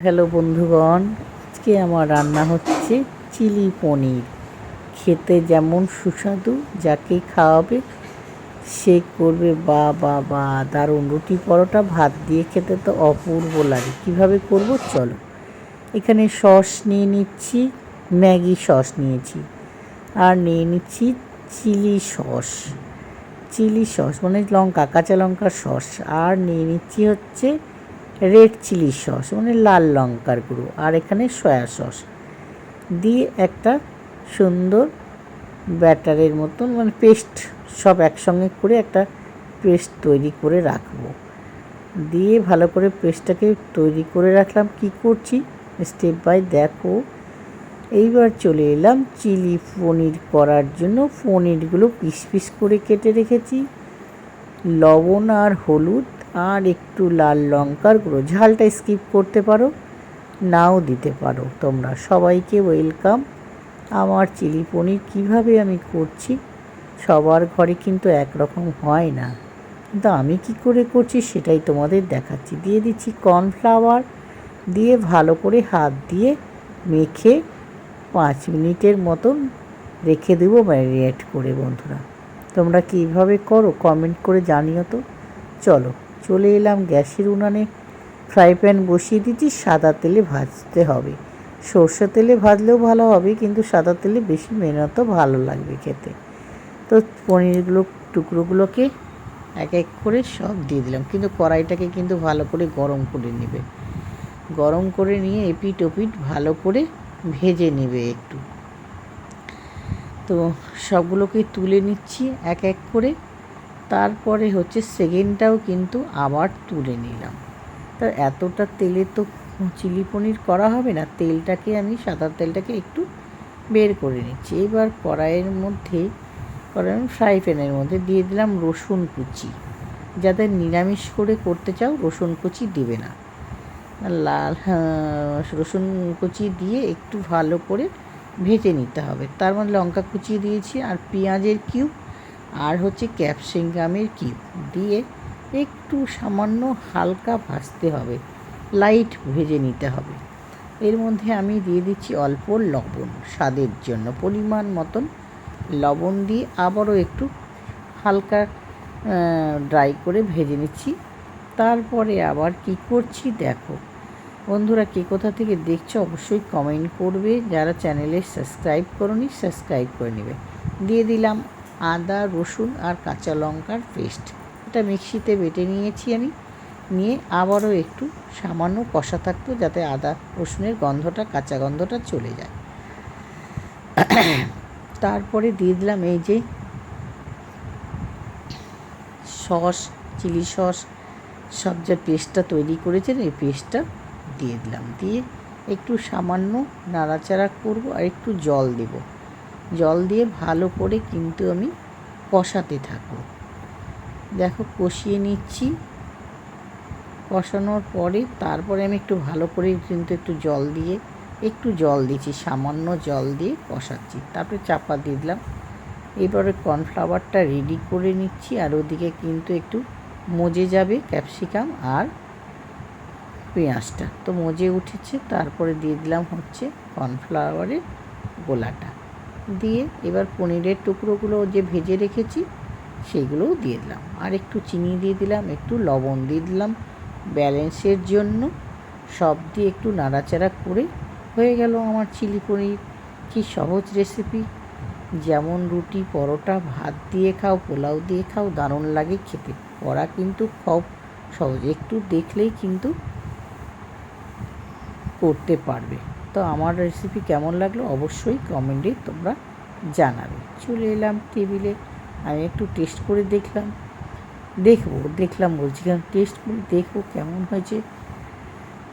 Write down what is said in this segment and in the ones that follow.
Hello বন্ধুগণ, আজকে আমার রান্না হচ্ছে চিলি পনির। খেতে যেমন সুস্বাদু, যাকে খাওয়াবে সে করবে বা বা বা দারুণ। রুটি পরোটা ভাত দিয়ে খেতে তো অপূর্ব লাগে। কীভাবে করব চলো। এখানে সস নিয়ে নিচ্ছি, ম্যাগি সস নিয়েছি, আর নিয়ে নিচ্ছি চিলি সস মানে লঙ্কা, কাঁচা লঙ্কার সস, আর নিয়ে নিচ্ছি হচ্ছে রেড চিলি সস মানে লাল লঙ্কার গুঁড়ো, আর এখানে সয়া সস দিয়ে একটা সুন্দর ব্যাটারের মতন মানে পেস্ট সব একসঙ্গে করে একটা পেস্ট তৈরি করে রাখবো। দিয়ে ভালো করে পেস্টটাকে তৈরি করে রাখলাম। কি করছি স্টেপ বাই দেখো। এইবার চলে এলাম চিলি পনির করার জন্য। পনিরগুলো পিস পিস করে কেটে রেখেছি। লবণ আর হলুদ আর একটু লাল লঙ্কার গুঁড়ো, ঝালটা স্কিপ করতে পারো, নাও দিতে পারো তোমরা। সবাইকে ওয়েলকাম। আমার চিলি পনির কীভাবে আমি করছি, সবার ঘরে কিন্তু একরকম হয় না, কিন্তু আমি কি করে করছি সেটাই তোমাদের দেখাচ্ছি। দিয়ে দিচ্ছি কর্নফ্লাওয়ার, দিয়ে ভালো করে হাত দিয়ে মেখে 5 মিনিটের মতন রেখে দেবো ম্যারিনেট করে। বন্ধুরা তোমরা কীভাবে করো কমেন্ট করে জানিও তো। চলো চলে এলাম গ্যাসের উনানে। ফ্রাই প্যান বসিয়ে দিচ্ছি, সাদা তেলে ভাজতে হবে। সর্ষে তেলে ভাজলেও ভালো হবে, কিন্তু সাদা তেলে বেশি মেহনতও ভালো লাগবে খেতে। তো পনিরগুলো টুকরোগুলোকে এক এক করে সব দিয়ে দিলাম, কিন্তু কড়াইটাকে কিন্তু ভালো করে গরম করে নেবে। গরম করে নিয়ে এপিট ওপিট ভালো করে ভেজে নেবে একটু। তো সবগুলোকে তুলে নিচ্ছি এক এক করে। তারপরে হচ্ছে সেকেন্ডটাও কিন্তু আবার তুলে নিলাম। তা এতটা তেলে তো চিলি পনির করা হবে না, তেলটাকে আমি সাদা তেলটাকে একটু বের করে নিচ্ছি। এবার কড়াইয়ের মধ্যে ফ্রাই প্যানের মধ্যে দিয়ে দিলাম রসুন কুচি। যাদের নিরামিষ করে করতে চাও রসুন কুচি দেবে না, রসুন কুচি দিয়ে একটু ভালো করে ভেজে নিতে হবে। তার মধ্যে লঙ্কা কুচি দিয়েছি, আর পেঁয়াজের কিউব, আর হচ্ছে ক্যাপসিকামের কিউব দিয়ে একটু সামান্য হালকা ভাজতে হবে, লাইট ভেজে নিতে হবে। এর মধ্যে আমি দিয়ে দিচ্ছি অল্প লবণ, স্বাদের জন্য পরিমাণ মতন লবণ দিয়ে আবারও একটু হালকা ড্রাই করে ভেজে নিচ্ছি। তারপরে আবার কি করছি দেখো বন্ধুরা, কে কোথা থেকে দেখছো অবশ্যই কমেন্ট করবে। যারা চ্যানেলে সাবস্ক্রাইব করোনি সাবস্ক্রাইব করে নেবে। দিয়ে দিলাম আদা রসুন আর কাঁচা লঙ্কার পেস্ট, এটা মিক্সিতে বেটে নিয়েছি আমি। নিয়ে আবারও একটু সামান্য কষা থাকতো, যাতে আদা রসুনের গন্ধটা কাঁচা গন্ধটা চলে যায়। তারপরে দিয়ে দিলাম এই যে সস, চিলি সস, সব যে পেস্টটা তৈরি করেছেন এই পেস্টটা দিয়ে দিলাম। দিয়ে একটু সামান্য নাড়াচাড়া করব, আর একটু জল দেব। জল দিয়ে ভালো করে কিন্তু আমি কষাতে থাকবো। দেখো কষিয়ে নিচ্ছি। কষানোর পরে তারপরে আমি একটু ভালো করে কিন্তু একটু জল দিচ্ছি, সামান্য জল দিয়ে কষাচ্ছি। তারপরে চাপা দিয়ে দিলাম। এবারে কর্নফ্লাওয়ারটা রেডি করে নিচ্ছি, আর ওদিকে কিন্তু একটু মজে যাবে ক্যাপসিকাম আর পেঁয়াজটা, তো মজে উঠেছে। তারপরে দিয়ে দিলাম হচ্ছে কর্নফ্লাওয়ারের গোলাটা দিয়ে এবার পনিরের টুকরোগুলো যে ভেজে রেখেছি সেগুলোও দিয়ে দিলাম, আর একটু চিনি দিয়ে দিলাম, একটু লবণ দিয়ে দিলাম ব্যালেন্সের জন্য। সব দিয়ে একটু নাড়াচাড়া করে হয়ে গেল আমার চিলি পনির। কি সহজ রেসিপি, যেমন রুটি পরোটা ভাত দিয়ে খাও, পোলাও দিয়ে খাও, দারুণ লাগে খেতে। করা কিন্তু খুব সহজ, একটু দেখলেই কিন্তু করতে পারবে। তো আমার রেসিপি কেমন লাগলো অবশ্যই কমেন্টে তোমরা জানাবে। চলে এলাম টেবিলে, আমি একটু টেস্ট করে দেখলাম বলছি কারণ টেস্ট করে দেখবো কেমন হয়েছে।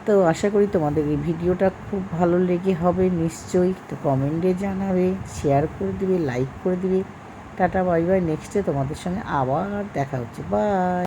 তো আশা করি তোমাদের এই ভিডিওটা খুব ভালো লেগে হবে নিশ্চয়ই। তো কমেন্টে জানাবে, শেয়ার করে দিবে, লাইক করে দিবে। Tata bye bye. নেক্সটে তোমাদের সঙ্গে আবার দেখা হচ্ছে। বাই।